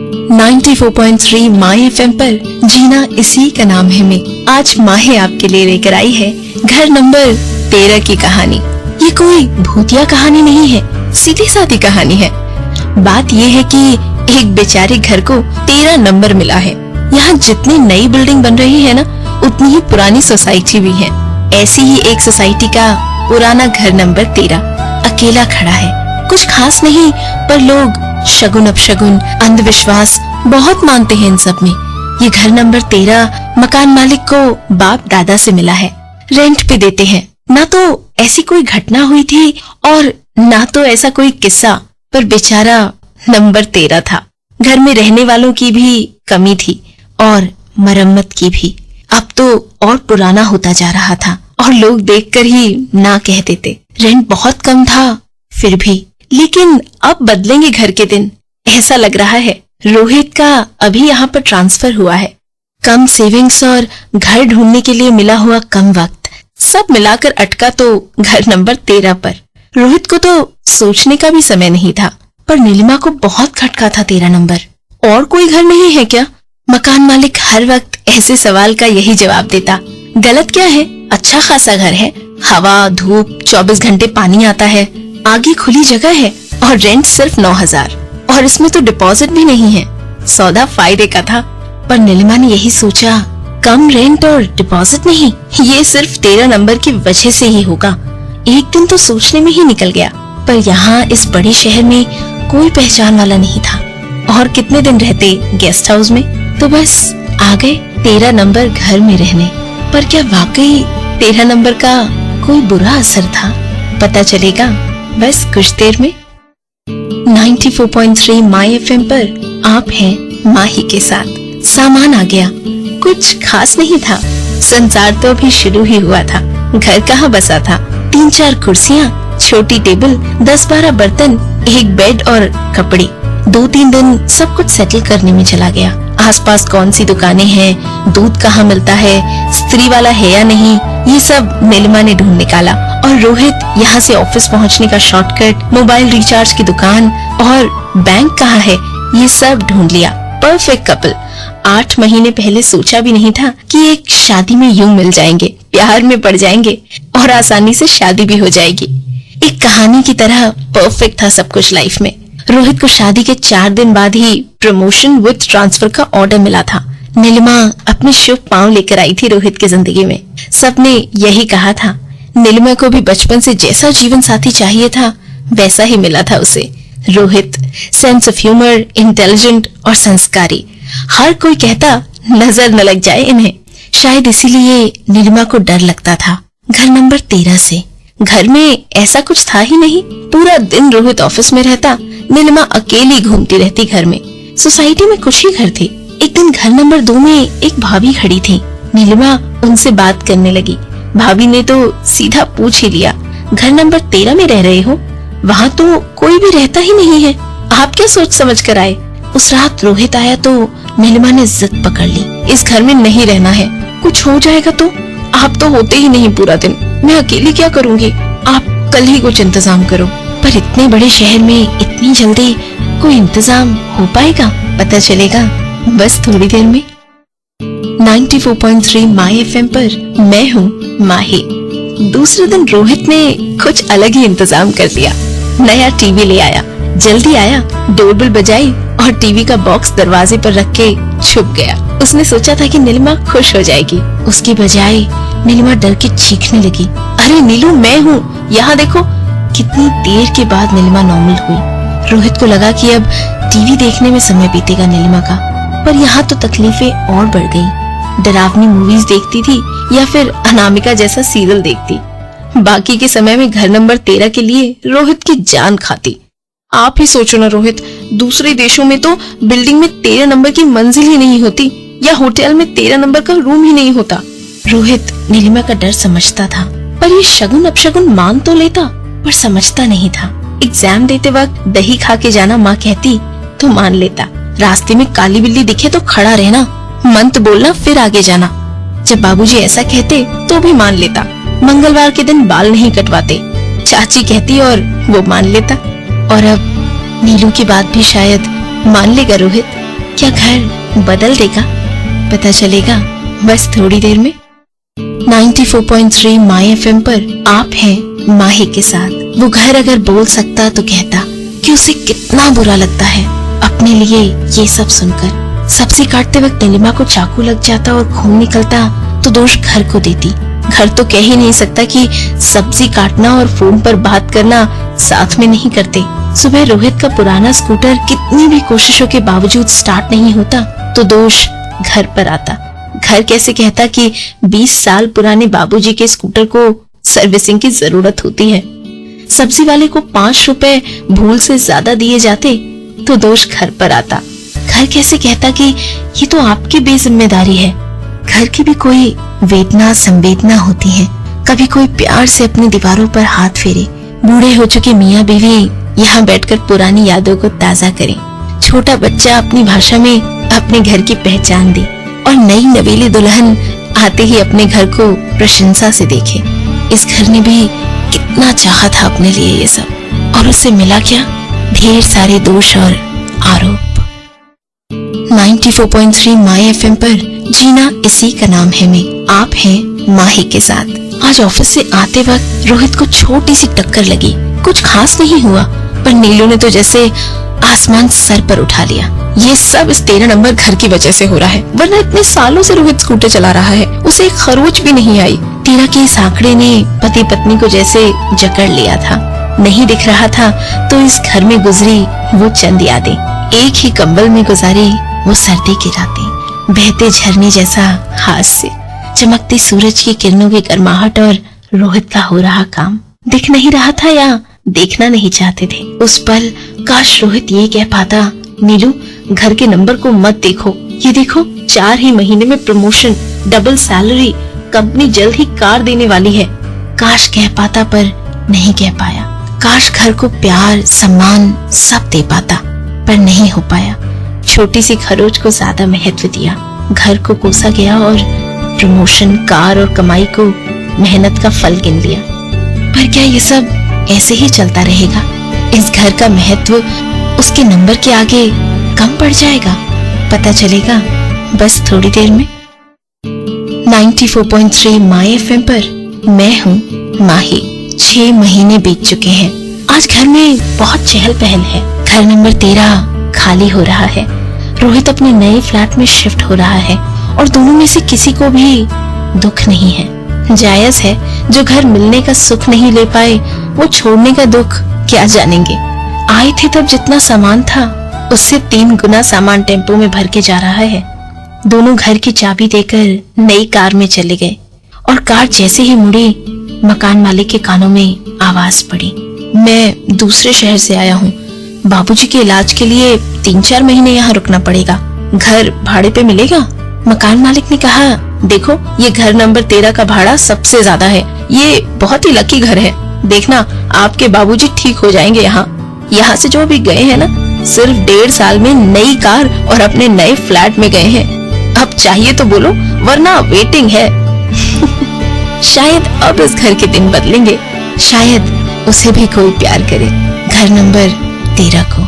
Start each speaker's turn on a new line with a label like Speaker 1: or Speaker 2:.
Speaker 1: 94.3 my FM पर जीना इसी का नाम है में आज माहे आपके लिए लेकर आई है घर नंबर 13 की कहानी। ये कोई भूतिया कहानी नहीं है, सीधी सादी कहानी है। बात ये है कि एक बेचारे घर को 13 नंबर मिला है। यहाँ जितनी नई बिल्डिंग बन रही है ना, उतनी ही पुरानी सोसाइटी भी है। ऐसी ही एक सोसाइटी का पुराना घर नंबर 13 अकेला खड़ा है। कुछ खास नहीं, पर लोग शगुन अपशगुन अंधविश्वास बहुत मानते हैं इन सब में। ये घर नंबर 13 मकान मालिक को बाप दादा से मिला है, रेंट पे देते हैं। ना तो ऐसी कोई घटना हुई थी और ना तो ऐसा कोई किस्सा, पर बेचारा नंबर 13 था। घर में रहने वालों की भी कमी थी और मरम्मत की भी। अब तो और पुराना होता जा रहा था और लोग देखकर ही ना कह देते। रेंट बहुत कम था फिर भी, लेकिन अब बदलेंगे घर के दिन, ऐसा लग रहा है। रोहित का अभी यहाँ पर ट्रांसफर हुआ है। कम सेविंग्स और घर ढूंढने के लिए मिला हुआ कम वक्त, सब मिलाकर अटका तो घर नंबर 13 पर। रोहित को तो सोचने का भी समय नहीं था, पर नीलिमा को बहुत खटका था 13 नंबर। और कोई घर नहीं है क्या? मकान मालिक हर वक्त ऐसे सवाल का यही जवाब देता। गलत क्या है, अच्छा खासा घर है, हवा धूप 24 घंटे पानी आता है, आगे खुली जगह है और रेंट सिर्फ 9,000 और इसमें तो डिपॉजिट भी नहीं है। सौदा फायदे का था, पर नीलिमा ने यही सोचा, कम रेंट और डिपॉजिट नहीं, ये सिर्फ 13 नंबर की वजह से ही होगा। एक दिन तो सोचने में ही निकल गया, पर यहाँ इस बड़े शहर में कोई पहचान वाला नहीं था। और कितने दिन रहते गेस्ट हाउस में, तो बस आ गए 13 नंबर घर में रहने। पर क्या वाकई 13 नंबर का कोई बुरा असर था? पता चलेगा बस कुछ देर में। 94.3 माय एफएम पर आप हैं माही के साथ। सामान आ गया, कुछ खास नहीं था, संसार तो अभी शुरू ही हुआ था। घर कहाँ बसा था, 3-4 कुर्सियाँ, छोटी टेबल, 10-12 बर्तन, एक बेड और कपड़े। 2-3 दिन सब कुछ सेटल करने में चला गया। आसपास कौन सी दुकानें हैं, दूध कहाँ मिलता है, स्त्री वाला है या नहीं, ये सब नीलिमा ने ढूंढ निकाला। और रोहित यहाँ से ऑफिस पहुँचने का शॉर्टकट, मोबाइल रिचार्ज की दुकान और बैंक कहाँ है, ये सब ढूंढ लिया। Perfect couple. 8 महीने पहले सोचा भी नहीं था कि एक शादी में यूं मिल जाएंगे, प्यार में पड़ जाएंगे और आसानी से शादी भी हो जाएगी। एक कहानी की तरह परफेक्ट था सब कुछ लाइफ में। रोहित को शादी के 4 दिन बाद ही प्रमोशन विद ट्रांसफर का ऑर्डर मिला था। नीलिमा अपने शुभ पांव लेकर आई थी रोहित की जिंदगी में। सबने यही कहा था। नीलिमा को भी बचपन से जैसा जीवन साथी चाहिए था, वैसा ही मिला था उसे। Rohit sense of humour, intelligent और संस्कारी। हर कोई कहता नजर न लग जाए इन्हें, शायद इसीलिए नीलिमा को डर लगता था घर नंबर 13 से। घर में ऐसा कुछ था ही नहीं। पूरा दिन रोहित ऑफिस में रहता, नीलिमा अकेली घूमती रहती घर में। सोसाइटी में कुछ ही घर थे। एक दिन घर नंबर 2 में एक भाभी खड़ी थी। नीलिमा उनसे बात करने लगी। भाभी ने तो सीधा पूछ ही लिया, घर नंबर 13 में रह रहे हो? वहाँ तो कोई भी रहता ही नहीं है, आप क्या सोच समझ कर आए? उस रात रोहित आया तो नीलिमा ने जिद पकड़ ली, इस घर में नहीं रहना है। कुछ हो जाएगा तो? आप तो होते ही नहीं पूरा दिन, मैं अकेली क्या करूँगी? आप कल ही कुछ इंतजाम करो। पर इतने बड़े शहर में इतनी जल्दी कोई इंतजाम हो पाएगा? पता चलेगा बस थोड़ी देर में। 94.3 माय एफएम पर मैं हूँ माही। दूसरे दिन रोहित ने कुछ अलग ही इंतजाम कर दिया। नया टीवी ले आया, जल्दी आया, डोरबेल बजाई और टीवी का बॉक्स दरवाजे पर रख के छुप गया। उसने सोचा था कि नीलिमा खुश हो जाएगी, उसकी बजाय नीलिमा डर के चीखने लगी, अरे नीलू मैं हूँ, यहाँ देखो। कितनी देर के बाद नीलिमा नॉर्मल हुई। रोहित को लगा कि अब टीवी देखने में समय बीतेगा नीलिमा का, पर यहाँ तो तकलीफें और बढ़ गई। डरावनी मूवीज देखती थी या फिर अनामिका जैसा सीरियल देखती। बाकी के समय में घर नंबर 13 के लिए रोहित की जान खाती। आप ही सोचो ना रोहित, दूसरे देशों में तो बिल्डिंग में 13 नंबर की मंजिल ही नहीं होती या होटल में 13 नंबर का रूम ही नहीं होता। रोहित नीलिमा का डर समझता था, पर ये शगुन अपशगुन मान तो लेता, पर समझता नहीं था। एग्जाम देते वक्त दही खा के जाना माँ कहती तो मान लेता। रास्ते में काली बिल्ली दिखे तो खड़ा रहना, मंत्र बोलना फिर आगे जाना। जब बाबूजी ऐसा कहते तो भी मान लेता। मंगलवार के दिन बाल नहीं कटवाते, चाची कहती और वो मान लेता। और अब नीलू की बात भी शायद मान लेगा रोहित। क्या घर बदल देगा? पता चलेगा बस थोड़ी देर में। 94.3 माय एफएम पर आप हैं माही के साथ। वो घर अगर बोल सकता तो कहता कि उसे कितना बुरा लगता है अपने लिए ये सब सुनकर। सब्जी काटते वक्त नीलिमा को चाकू लग जाता और खून निकलता तो दोष घर को देती। घर तो कह ही नहीं सकता कि सब्जी काटना और फोन पर बात करना साथ में नहीं करते। सुबह रोहित का पुराना स्कूटर कितनी भी कोशिशों के बावजूद स्टार्ट नहीं होता तो दोष घर पर आता। घर कैसे कहता कि 20 साल पुराने बाबूजी के स्कूटर को सर्विसिंग की जरूरत होती है। सब्जी वाले को 5 रुपए भूल से ज्यादा दिए जाते तो दोष घर पर आता। घर कैसे कहता कि ये तो आपकी बेजिम्मेदारी है। घर की भी कोई वेदना संवेदना होती है। कभी कोई प्यार से अपनी दीवारों पर हाथ फेरे। बूढ़े हो चुके मियाँ बीवी यहाँ बैठकर पुरानी यादों को ताजा करें। छोटा बच्चा अपनी भाषा में अपने घर की पहचान दे और नई नवेली दुल्हन आते ही अपने घर को प्रशंसा से देखे। इस घर ने भी कितना चाहा था अपने लिए ये सब, और उससे मिला क्या? ढेर सारे दोष और आरोप। 94.3 माय एफएम पर जीना इसी का नाम है में आप हैं माही के साथ। आज ऑफिस से आते वक्त रोहित को छोटी सी टक्कर लगी। कुछ खास नहीं हुआ, पर नीलू ने तो जैसे आसमान सर पर उठा लिया। ये सब इस 13 नंबर घर की वजह से हो रहा है, वरना इतने सालों से रोहित स्कूटर चला रहा है, उसे एक खरोच भी नहीं आई। 13 के इस आंकड़े ने पति पत्नी को जैसे जकड़ लिया था। नहीं दिख रहा था तो इस घर में गुजरी वो चंद यादें, एक ही कंबल में गुजारी वो सर्दी की रातें, बहते झरने जैसा हास्य, चमकती सूरज की किरणों की गर्माहट और रोहित का हो रहा काम। दिख नहीं रहा था या देखना नहीं चाहते थे। उस पल काश रोहित ये कह पाता, नीलू घर के नंबर को मत देखो, ये देखो 4 ही महीने में प्रमोशन, डबल सैलरी, कंपनी जल्द ही कार देने वाली है। काश कह पाता पर नहीं कह पाया। काश घर को प्यार सम्मान सब दे पाता पर नहीं हो पाया। छोटी सी खरोच को ज्यादा महत्व दिया। घर को कोसा गया और प्रमोशन, कार और कमाई को मेहनत का फल गिन लिया। पर क्या ये सब ऐसे ही चलता रहेगा? इस घर का महत्व उसके नंबर के आगे कम पड़ जाएगा? पता चलेगा बस थोड़ी देर में। 94.3 माय एफएम पर मैं हूँ माही। 6 महीने बीत चुके हैं। आज घर में बहुत चहल पहल है। घर नंबर 13 खाली हो रहा है। रोहित अपने नए फ्लैट में शिफ्ट हो रहा है और दोनों में से किसी को भी दुख नहीं है। जायज है, जो घर मिलने का सुख नहीं ले पाए वो छोड़ने का दुख क्या जानेंगे। आए थे तब जितना सामान था उससे 3 गुना सामान टेम्पो में भर के जा रहा है। दोनों घर की चाबी देकर नई कार में चले गए और कार जैसे ही मुड़ी मकान मालिक के कानों में आवाज पड़ी, मैं दूसरे शहर से आया हूँ, बाबूजी के इलाज के लिए 3-4 महीने यहाँ रुकना पड़ेगा, घर भाड़े पे मिलेगा? मकान मालिक ने कहा, देखो ये घर नंबर 13 का भाड़ा सबसे ज्यादा है, ये बहुत ही लकी घर है, देखना आपके बाबूजी ठीक हो जाएंगे। यहाँ से जो भी गए हैं ना, सिर्फ 1.5 साल में नई कार और अपने नए फ्लैट में गए हैं। अब चाहिए तो बोलो, वरना वेटिंग है। शायद अब इस घर के दिन बदलेंगे, शायद उसे भी कोई प्यार करे। घर नंबर 13 को।